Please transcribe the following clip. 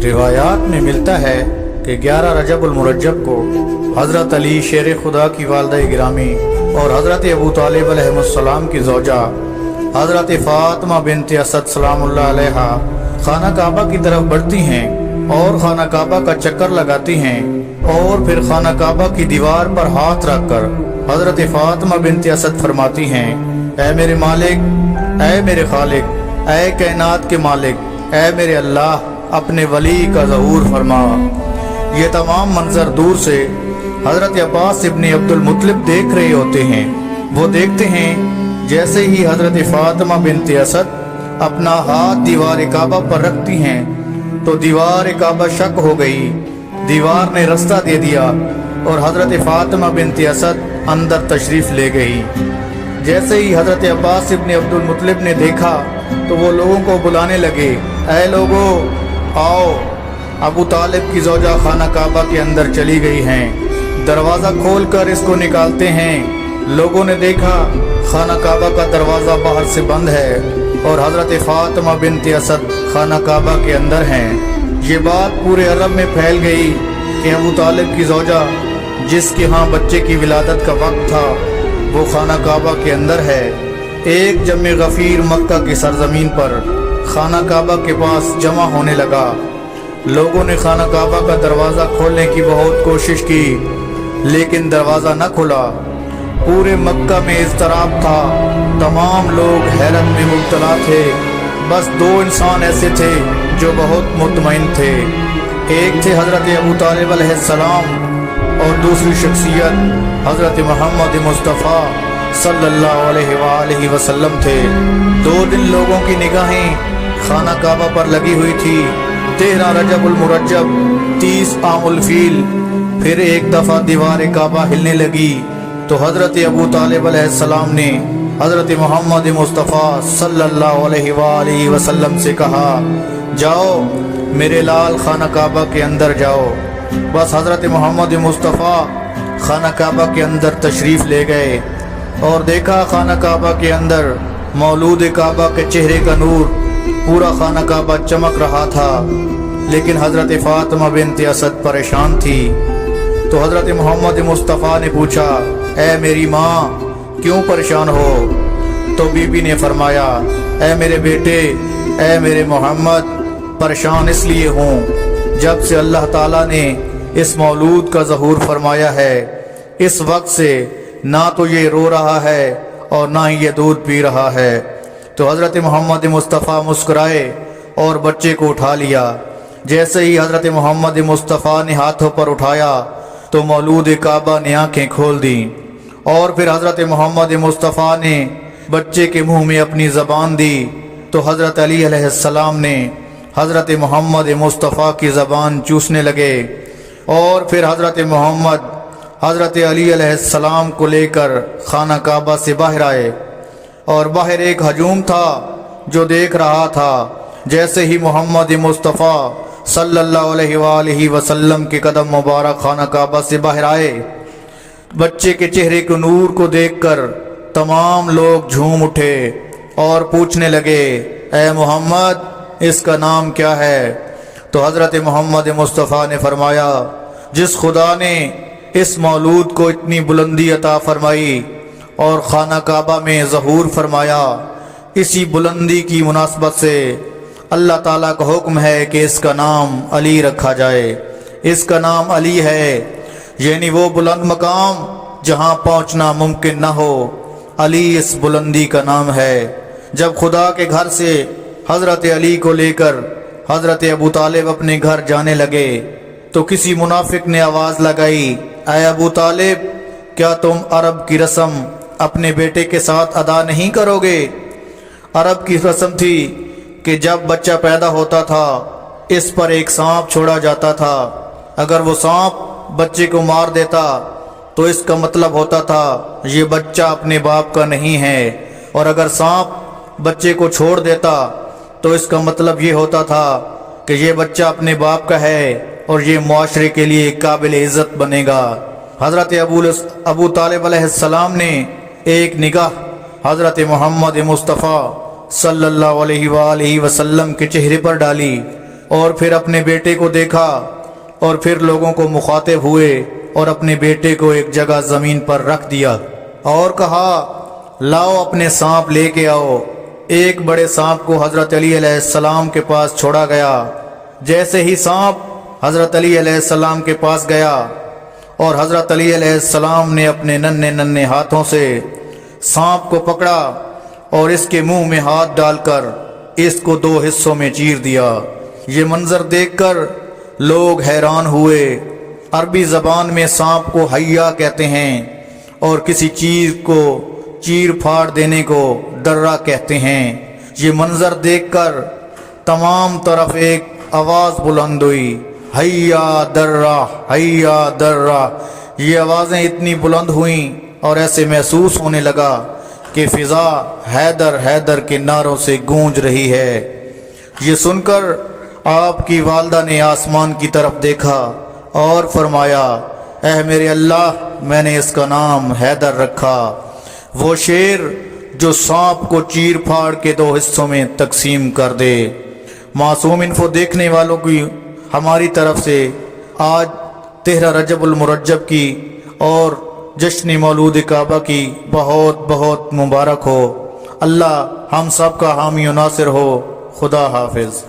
रिवायात में मिलता है कि 11 रजब उल मुरज्जब को हज़रत अली शेर खुदा की वालदा गिरामी और हज़रत अबू तालिब अलैहिस्सलाम की ज़ौजा हज़रत फ़ातिमा बिन्त असद सलामुल्लाह अलैहा खाना काबा की तरफ बढ़ती हैं और खाना काबा का चक्कर लगाती हैं और फिर खाना काबा की दीवार पर हाथ रखकर हज़रत फ़ातिमा बिन्त असद फरमाती हैं, ऐ मेरे मालिक, ऐ मेरे खालिक, ऐ कायनात के मालिक, ऐ मेरे अल्लाह, अपने वली का ज़हूर फरमा। ये तमाम मंजर दूर से हज़रत अब्बास इब्न अब्दुल मुत्तलिब देख रहे होते हैं। वो देखते हैं जैसे ही हज़रत फ़ातिमा बिन्त असद अपना हाथ दीवार काबा पर रखती हैं तो दीवार काबा शक हो गई, दीवार ने रास्ता दे दिया और हज़रत फ़ातिमा बिन्त असद अंदर तशरीफ़ ले गई। जैसे ही हज़रत अब्बास इब्न अब्दुल मुत्तलिब ने देखा तो वो लोगों को बुलाने लगे, ऐ लोगो आओ, अबू तालिब की ज़ौजा खाना काबा के अंदर चली गई हैं, दरवाज़ा खोल कर इसको निकालते हैं। लोगों ने देखा खाना काबा का दरवाज़ा बाहर से बंद है और हज़रत फ़ातिमा बिन्त असद खाना काबा के अंदर हैं। ये बात पूरे अरब में फैल गई कि अबू तालिब की ज़ौजा जिसके यहाँ बच्चे की विलादत का वक्त था वो खाना काबा के अंदर है। एक जमे गफ़ीर मक्का की सरजमीन पर खाना काबा के पास जमा होने लगा। लोगों ने खाना काबा का दरवाज़ा खोलने की बहुत कोशिश की लेकिन दरवाज़ा न खुला। पूरे मक्का में इज़्तिराब था, तमाम लोग हैरत में मुब्तला थे। बस दो इंसान ऐसे थे जो बहुत मुतमईन थे। एक थे हज़रत अबू तालिब अलैहिस्सलाम और दूसरी शख्सियत हज़रत मोहम्मद मुस्तफ़ा सल्लल्लाहु अलैहि वसल्लम थे। 2 दिन लोगों की निगाहें खाना काबा पर लगी हुई थी। 13 रजब उल मुरज्जब 30 आमुल फील फिर एक दफ़ा दीवार काबा हिलने लगी तो हज़रत अबू तालिब अलैहिस्सलाम ने हज़रत मोहम्मद मुस्तफ़ा सल्लल्लाहु अलैहि वसल्लम से कहा, जाओ मेरे लाल खाना काबा के अंदर जाओ। बस हज़रत मोहम्मद मुस्तफ़ा खाना काबा के अंदर तशरीफ़ ले गए और देखा खाना काबा के अंदर मौलूद काबा के चेहरे का नूर पूरा खाना काबा चमक रहा था। लेकिन हज़रत फ़ातिमा बिन्त असद परेशान थी। तो हज़रत मोहम्मद मुस्तफ़ा ने पूछा, ऐ मेरी माँ क्यों परेशान हो? तो बीबी ने फरमाया, ऐ मेरे बेटे, ऐ मेरे मोहम्मद, परेशान इसलिए हूँ जब से अल्लाह ताला ने इस मौलूद का ज़हूर फरमाया है, इस वक्त से ना तो ये रो रहा है और ना ही ये दूध पी रहा है। तो हज़रत मोहम्मद मुस्तफ़ा मुस्कुराए और बच्चे को उठा लिया। जैसे ही हज़रत मोहम्मद मुस्तफ़ा ने हाथों पर उठाया तो मौलूद काबा ने आँखें खोल दी और फिर हज़रत मोहम्मद मुस्तफ़ा ने बच्चे के मुंह में अपनी ज़बान दी तो हज़रत अली अलैहिस्सलाम ने हज़रत मोहम्मद मुस्तफ़ा की ज़बान चूसने लगे और फिर हज़रत मोहम्मद हज़रत अली अलैहिस्सलाम को लेकर खाना काबा से बाहर आए और बाहर एक हजूम था जो देख रहा था। जैसे ही मोहम्मद मुस्तफ़ा सल्लल्लाहु अलैहि वसल्लम के कदम मुबारक खाना काबा से बाहर आए, बच्चे के चेहरे के नूर को देखकर तमाम लोग झूम उठे और पूछने लगे, ऐ मोहम्मद इसका नाम क्या है? तो हज़रत मोहम्मद मुस्तफ़ा ने फरमाया, जिस खुदा ने इस मौलूद को इतनी बुलंदी अता फरमाई और खाना काबा में ज़हूर फरमाया, इसी बुलंदी की मुनासबत से अल्लाह ताला का हुक्म है कि इसका नाम अली रखा जाए। इसका नाम अली है, यानी वो बुलंद मकाम जहाँ पहुँचना मुमकिन न हो, अली इस बुलंदी का नाम है। जब खुदा के घर से हज़रत अली को लेकर हज़रत अबू तालिब अपने घर जाने लगे तो किसी मुनाफिक ने आवाज़ लगाई, ऐ अबू तालिब, क्या तुम अरब की रस्म अपने बेटे के साथ अदा नहीं करोगे? अरब की रस्म थी कि जब बच्चा पैदा होता था इस पर एक सांप छोड़ा जाता था। अगर वो सांप बच्चे को मार देता तो इसका मतलब होता था ये बच्चा अपने बाप का नहीं है, और अगर सांप बच्चे को छोड़ देता तो इसका मतलब ये होता था कि ये बच्चा अपने बाप का है और ये मुआशरे के लिए काबिल इज़्ज़त बनेगा। हज़रत अबू तालिब अलैहिस्सलाम ने एक निगाह हज़रत मोहम्मद मुस्तफ़ा सल्लल्लाहु अलैहि वसल्लम के चेहरे पर डाली اور پھر اپنے بیٹے کو دیکھا اور پھر لوگوں کو مخاطب ہوئے اور اپنے بیٹے کو ایک جگہ زمین پر رکھ دیا اور کہا لاؤ اپنے سانپ لے کے آؤ۔ ایک بڑے سانپ کو حضرت علی علیہ السلام کے پاس چھوڑا گیا۔ جیسے ہی سانپ حضرت علی علیہ السلام کے پاس گیا اور حضرت علی علیہ السلام نے اپنے ننھے ننھے ہاتھوں سے سانپ کو پکڑا اور اس کے منہ میں ہاتھ ڈال کر اس کو 2 حصوں میں چیر دیا۔ یہ منظر دیکھ کر لوگ حیران ہوئے۔ عربی زبان میں سانپ کو حیا کہتے ہیں اور کسی چیز کو چیر پھاڑ دینے کو درہ کہتے ہیں۔ یہ منظر دیکھ کر تمام طرف ایک آواز بلند ہوئی، حیا درہ حیا درہ۔ یہ آوازیں اتنی بلند ہوئیں اور ایسے محسوس ہونے لگا کہ فضا حیدر حیدر کے نعروں سے گونج رہی ہے۔ یہ سن کر آپ کی والدہ نے آسمان کی طرف دیکھا اور فرمایا اے میرے اللہ، میں نے اس کا نام حیدر رکھا، وہ شیر جو سانپ کو چیر پھاڑ کے 2 حصوں میں تقسیم کر دے۔ معصوم انفو دیکھنے والوں کی ہماری طرف سے آج 13 رجب المرجب کی اور جشن مولود کعبہ کی بہت بہت مبارک ہو۔ اللہ ہم سب کا حامی و ناصر ہو۔ خدا حافظ۔